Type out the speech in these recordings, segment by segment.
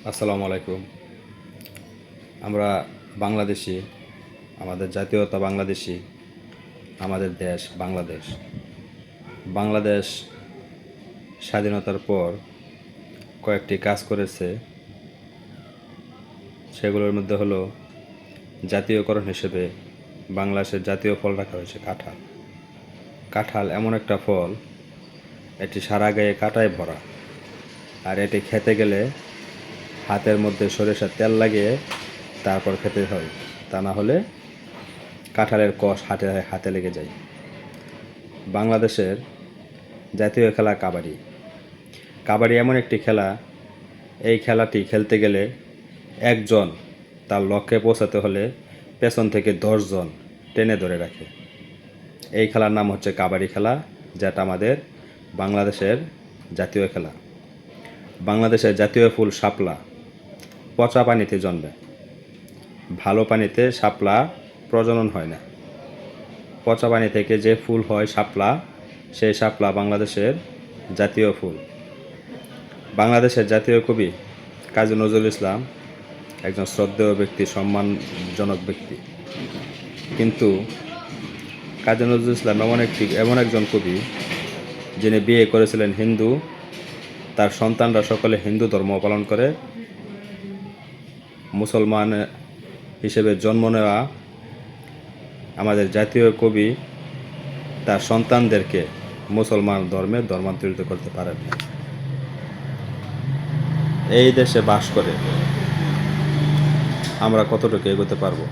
আসসালামু আলাইকুম। আমরা বাংলাদেশি, আমাদের জাতীয়তা বাংলাদেশি, আমাদের দেশ বাংলাদেশ। বাংলাদেশ স্বাধীনতার পর কয়েকটি কাজ করেছে, সেগুলোর মধ্যে হলো জাতীয়করণ হিসেবে বাংলাদেশের জাতীয় ফল রাখা হয়েছে কাঁঠাল। কাঁঠাল এমন একটা ফল, এটি সারা গায়ে কাঁটায় ভরা, আর এটি খেতে গেলে হাতের মধ্যে সরিষার তেল লাগিয়ে তারপর খেতে হয়, তা না হলে কাঁঠালের কষ হাতে হাতে লেগে যায়। বাংলাদেশের জাতীয় খেলা কাবাডি। কাবাডি এমন একটি খেলা, এই খেলাটি খেলতে গেলে একজন তার লক্ষ্যে পৌঁছাতে হলে পেছন থেকে 10 জন টেনে ধরে রাখে। এই খেলার নাম হচ্ছে কাবাডি খেলা, যেটা আমাদের বাংলাদেশের জাতীয় খেলা। বাংলাদেশের জাতীয় ফুল শাপলা। পচা পানিতে জন্মে, ভালো পানিতে শাপলা প্রজনন হয় না। পচা পানি থেকে যে ফুল হয় শাপলা, সেই শাপলা বাংলাদেশের জাতীয় ফুল। বাংলাদেশের জাতীয় কবি কাজী নজরুল ইসলাম একজন শ্রদ্ধেয় ব্যক্তি, সম্মানজনক ব্যক্তি, কিন্তু কাজী নজরুল ইসলাম এমন একজন কবি যিনি বিয়ে করেছিলেন হিন্দু, তার সন্তানরা সকলে হিন্দু ধর্ম পালন করে। মুসলমান হিসেবে জন্ম নেওয়া আমাদের জাতীয় কবি তার সন্তানদেরকে মুসলমান ধর্মে ধর্মান্তরিত করতে পারেন না। এই দেশে বাস করে আমরা কতটুকু এগোতে পারবো?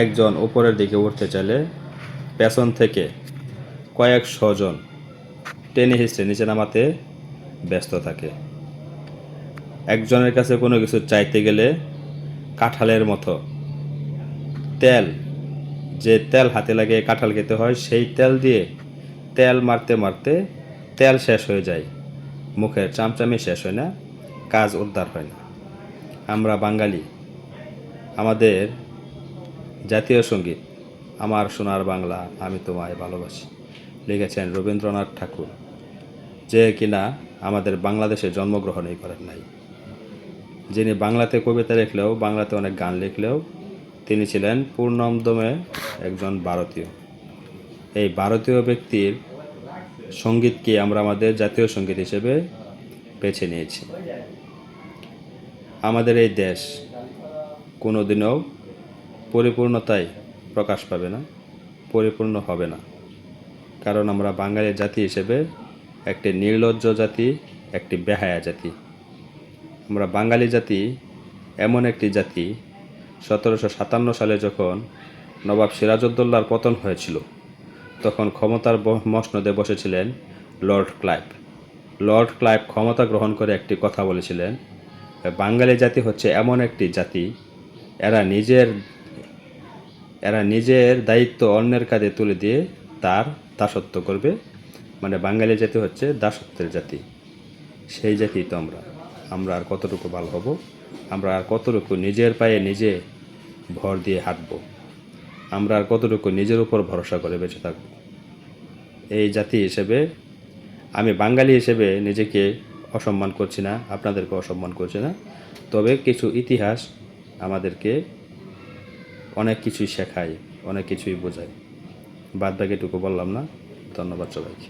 একজন উপরের দিকে উঠতে চাইলে পেছন থেকে কয়েকশো জন টেনে হিঁচড়ে নিচে নামাতে ব্যস্ত থাকে। একজনের কাছে কোনো কিছু চাইতে গেলে কাঁঠালের মতো তেল, যে তেল হাতে লাগিয়ে কাঁঠাল খেতে হয়, সেই তেল দিয়ে তেল মারতে মারতে তেল শেষ হয়ে যায়, মুখের চামচামি শেষ হয় না, কাজ উদ্ধার হয় না। আমরা বাঙালি, আমাদের জাতীয় সঙ্গীত আমার সোনার বাংলা আমি তোমায় ভালোবাসি লিখেছেন রবীন্দ্রনাথ ঠাকুর, যে কিনা আমাদের বাংলাদেশে জন্মগ্রহণই করেন নাই। যিনি বাংলাতে কবিতা লিখলেও, বাংলাতে অনেক গান লিখলেও তিনি ছিলেন পূর্ণদমে একজন ভারতীয়। এই ভারতীয় ব্যক্তির সঙ্গীতকে আমরা আমাদের জাতীয় সঙ্গীত হিসেবে বেছে নিয়েছি। আমাদের এই দেশ কোনো দিনও পরিপূর্ণতায় প্রকাশ পাবে না, পরিপূর্ণ হবে না, কারণ আমরা বাঙালি জাতি হিসেবে একটি নির্লজ্জ জাতি, একটি বেহায়া জাতি। আমরা বাঙালি জাতি এমন একটি জাতি, 1757 সালে যখন নবাব সিরাজউদ্দৌলার পতন হয়েছিল, তখন ক্ষমতার মসনদে বসেছিলেন লর্ড ক্লাইভ। লর্ড ক্লাইভ ক্ষমতা গ্রহণ করে একটি কথা বলেছিলেন, বাঙালি জাতি হচ্ছে এমন একটি জাতি, এরা নিজের দায়িত্ব অন্যের কাঁধে তুলে দিয়ে তার দাসত্ব করবে। মানে বাঙালি জাতি হচ্ছে দাসত্বের জাতি। সেই জাতি তো আমরা আর কতটুকু ভালো হব? আমরা আর কতটুকু নিজের পায়ে নিজে ভর দিয়ে হাঁটব? আমরা আর কতটুকু নিজের উপর ভরসা করে বেঁচে থাকব? এই জাতি হিসেবে, আমি বাঙালি হিসেবে নিজেকে অসম্মান করছি না, আপনাদেরকে অসম্মান করছি না, তবে কিছু ইতিহাস আমাদেরকে অনেক কিছুই শেখায়, অনেক কিছুই বোঝায়। বাদ বাকিটুকু বললাম না। ধন্যবাদ সবাইকে।